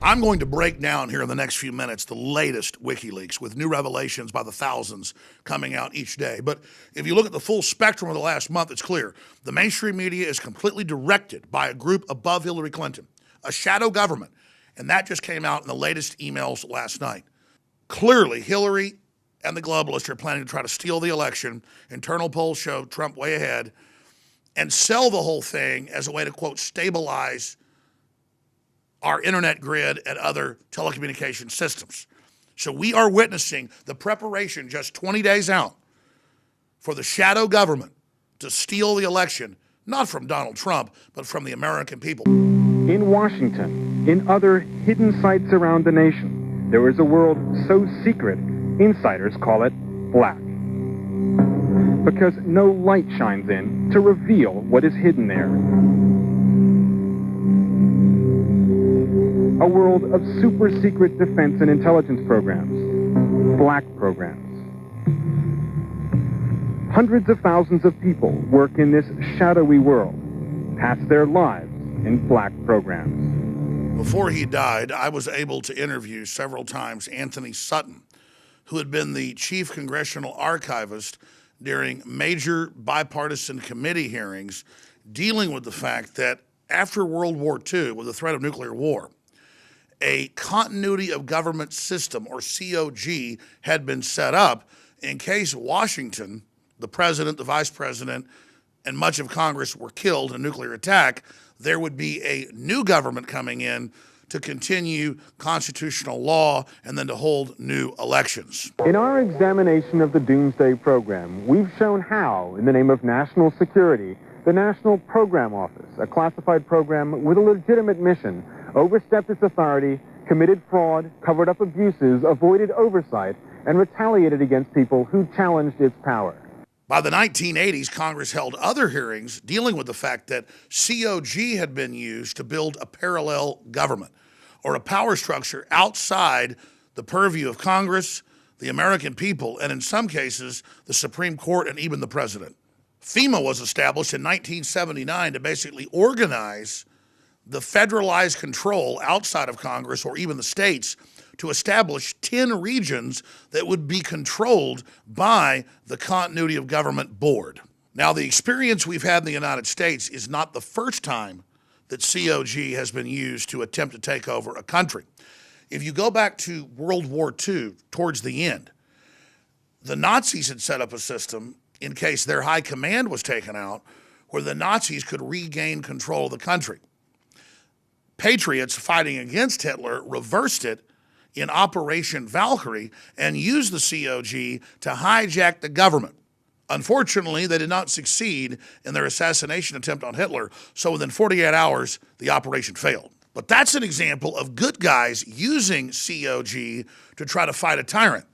I'm going to break down here in the next few minutes the latest WikiLeaks with new revelations by the thousands coming out each day. But if you look at the full spectrum of the last month, it's clear. The mainstream media is completely directed by a group above Hillary Clinton, a shadow government. And that just came out in the latest emails last night. Clearly, Hillary and the globalists are planning to try to steal the election. Internal polls show Trump way ahead, and sell the whole thing as a way to, quote, stabilize our internet grid and other telecommunication systems. So we are witnessing the preparation just 20 days out for the shadow government to steal the election, not from Donald Trump, but from the American people. In Washington, in other hidden sites around the nation, there is a world so secret, insiders call it black. Because no light shines in to reveal what is hidden there. A world of super secret defense and intelligence programs, black programs. Hundreds of thousands of people work in this shadowy world, pass their lives in black programs. Before he died, I was able to interview several times Anthony Sutton, who had been the chief congressional archivist during major bipartisan committee hearings dealing with the fact that after World War II, with the threat of nuclear war, a continuity of government system, or COG, had been set up in case Washington, the president, the vice president, and much of Congress were killed in a nuclear attack. There would be a new government coming in to continue constitutional law and then to hold new elections. In our examination of the Doomsday Program, we've shown how, in the name of national security, the National Program Office, a classified program with a legitimate mission, overstepped its authority, committed fraud, covered up abuses, avoided oversight, and retaliated against people who challenged its power. By the 1980s, Congress held other hearings dealing with the fact that COG had been used to build a parallel government, or a power structure outside the purview of Congress, the American people, and in some cases, the Supreme Court and even the president. FEMA was established in 1979 to basically organize the federalized control outside of Congress or even the states to establish 10 regions that would be controlled by the Continuity of Government Board. Now, the experience we've had in the United States is not the first time that COG has been used to attempt to take over a country. If you go back to World War II, towards the end, the Nazis had set up a system in case their high command was taken out, where the Nazis could regain control of the country. Patriots fighting against Hitler reversed it in Operation Valkyrie and used the COG to hijack the government. Unfortunately, they did not succeed in their assassination attempt on Hitler, so within 48 hours, the operation failed. But that's an example of good guys using COG to try to fight a tyrant.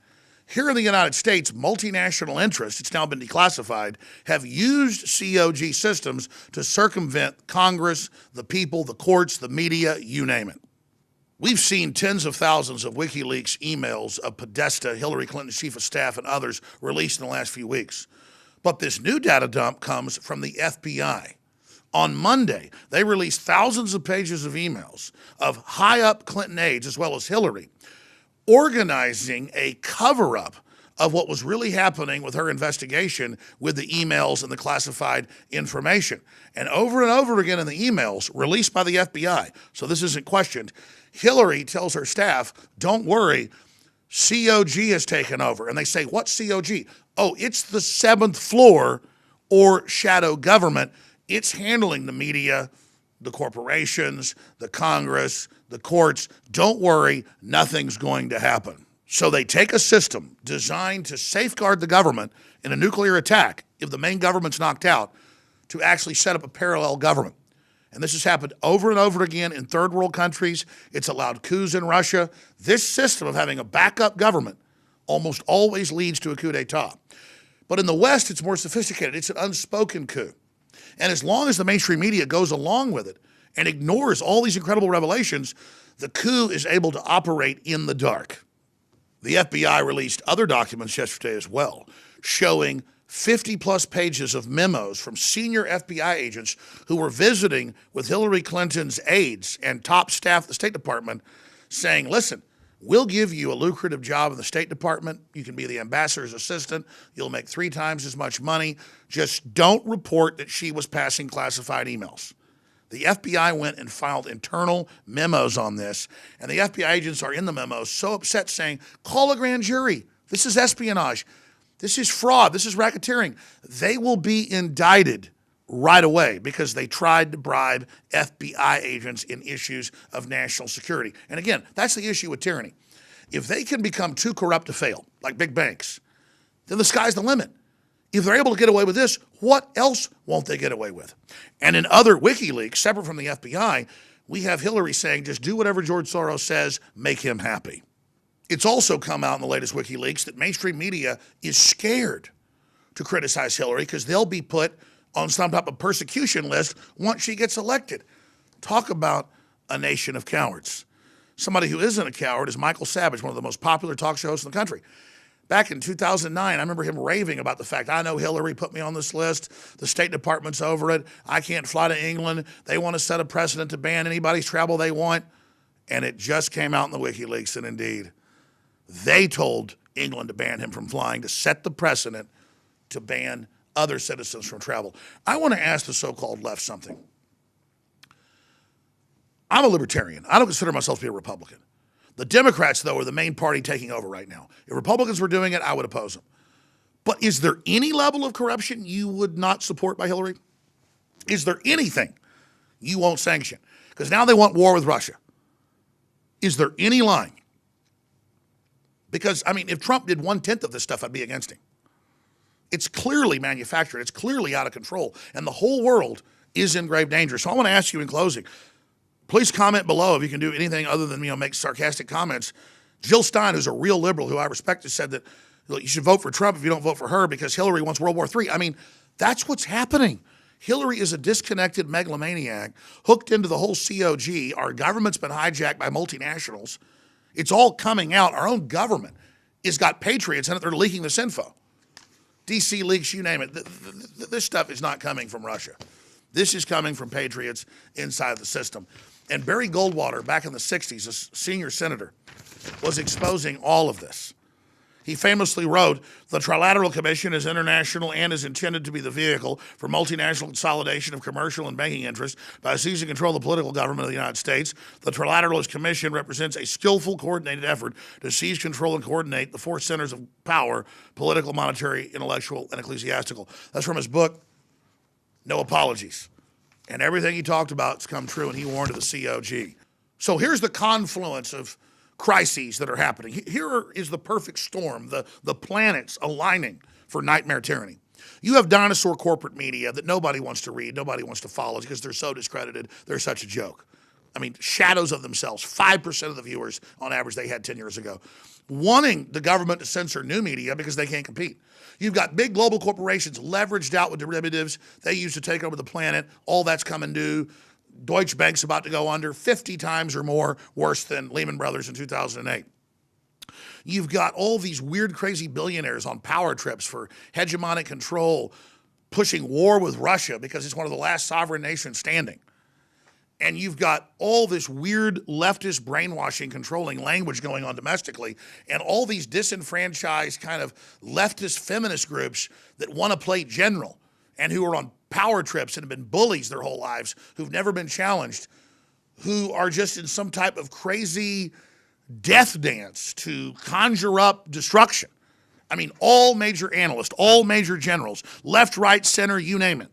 Here in the United States, multinational interests, it's now been declassified, have used COG systems to circumvent Congress, the people, the courts, the media, you name it. We've seen tens of thousands of WikiLeaks emails of Podesta, Hillary Clinton's chief of staff, and others released in the last few weeks. But this new data dump comes from the FBI. On Monday, they released thousands of pages of emails of high-up Clinton aides, as well as Hillary, organizing a cover-up of what was really happening with her investigation with the emails and the classified information. And over again in the emails released by the FBI, so this isn't questioned, Hillary tells her staff, don't worry, COG has taken over. And they say, what COG? Oh, it's the seventh floor or shadow government. It's handling the media, the corporations, the Congress, the courts. Don't worry, nothing's going to happen. So they take a system designed to safeguard the government in a nuclear attack, if the main government's knocked out, to actually set up a parallel government. And this has happened over and over again in third world countries. It's allowed coups in Russia. This system of having a backup government almost always leads to a coup d'etat. But in the West, it's more sophisticated. It's an unspoken coup. And as long as the mainstream media goes along with it and ignores all these incredible revelations, the coup is able to operate in the dark. The FBI released other documents yesterday as well, showing 50-plus pages of memos from senior FBI agents who were visiting with Hillary Clinton's aides and top staff of the State Department, saying, listen, we'll give you a lucrative job in the State Department. You can be the ambassador's assistant. You'll make 3 times as much money. Just don't report that she was passing classified emails. The FBI went and filed internal memos on this, and the FBI agents are in the memos so upset saying, call a grand jury. This is espionage. This is fraud. This is racketeering. They will be indicted right away because they tried to bribe FBI agents in issues of national security. And again, that's the issue with tyranny. If they can become too corrupt to fail, like big banks, then the sky's the limit. If they're able to get away with this, what else won't they get away with? And in other WikiLeaks, separate from the FBI, we have Hillary saying, just do whatever George Soros says, make him happy. It's also come out in the latest WikiLeaks that mainstream media is scared to criticize Hillary because they'll be put on some type of persecution list once she gets elected. Talk about a nation of cowards. Somebody who isn't a coward is Michael Savage, one of the most popular talk show hosts in the country. Back in 2009, I remember him raving about the fact, I know Hillary put me on this list. The State Department's over it. I can't fly to England. They want to set a precedent to ban anybody's travel they want. And it just came out in the WikiLeaks, and indeed, they told England to ban him from flying, to set the precedent to ban other citizens from travel. I want to ask the so-called left something. I'm a libertarian. I don't consider myself to be a Republican. The Democrats, though, are the main party taking over right now. If Republicans were doing it, I would oppose them. But is there any level of corruption you would not support by Hillary? Is there anything you won't sanction? Because now they want war with Russia. Is there any line? Because, I mean, if Trump did 1/10 of this stuff, I'd be against him. It's clearly manufactured. It's clearly out of control. And the whole world is in grave danger. So I want to ask you in closing, please comment below if you can do anything other than, make sarcastic comments. Jill Stein, who's a real liberal who I respect, has said that you should vote for Trump if you don't vote for her because Hillary wants World War III. I mean, that's what's happening. Hillary is a disconnected megalomaniac hooked into the whole COG. Our government's been hijacked by multinationals. It's all coming out. Our own government has got patriots in it. They're leaking this info. DC leaks, you name it. This stuff is not coming from Russia. This is coming from patriots inside the system. And Barry Goldwater, back in the 60s, a senior senator, was exposing all of this. He famously wrote, the Trilateral Commission is international and is intended to be the vehicle for multinational consolidation of commercial and banking interests by seizing control of the political government of the United States. The Trilateralist Commission represents a skillful, coordinated effort to seize control and coordinate the 4 centers of power, political, monetary, intellectual, and ecclesiastical. That's from his book, No Apologies. And everything he talked about has come true, and he warned of the COG. So here's the confluence of crises that are happening. Here is the perfect storm, the planets aligning for nightmare tyranny. You have dinosaur corporate media that nobody wants to read, nobody wants to follow because they're so discredited, they're such a joke. I mean, shadows of themselves. 5% of the viewers on average they had 10 years ago. Wanting the government to censor new media because they can't compete. You've got big global corporations leveraged out with derivatives they use to take over the planet. All that's coming due. Deutsche Bank's about to go under 50 times or more worse than Lehman Brothers in 2008. You've got all these weird, crazy billionaires on power trips for hegemonic control, pushing war with Russia because it's one of the last sovereign nations standing. And you've got all this weird leftist brainwashing, controlling language going on domestically, and all these disenfranchised kind of leftist feminist groups that want to play general and who are on power trips and have been bullies their whole lives, who've never been challenged, who are just in some type of crazy death dance to conjure up destruction. I mean, all major analysts, all major generals, left, right, center, you name it,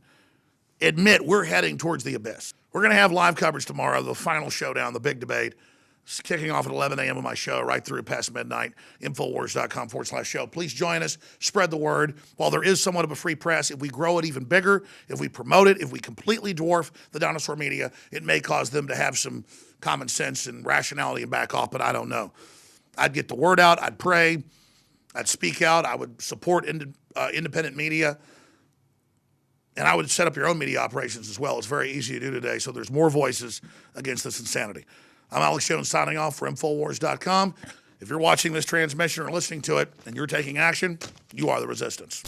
admit we're heading towards the abyss. We're going to have live coverage tomorrow, the final showdown, the big debate. It's kicking off at 11 a.m. on my show, right through past midnight, Infowars.com/show. Please join us, spread the word. While there is somewhat of a free press, if we grow it even bigger, if we promote it, if we completely dwarf the dinosaur media, it may cause them to have some common sense and rationality and back off, but I don't know. I'd get the word out. I'd pray. I'd speak out. I would support independent media. And I would set up your own media operations as well. It's very easy to do today, so there's more voices against this insanity. I'm Alex Jones signing off for Infowars.com. If you're watching this transmission or listening to it and you're taking action, you are the resistance.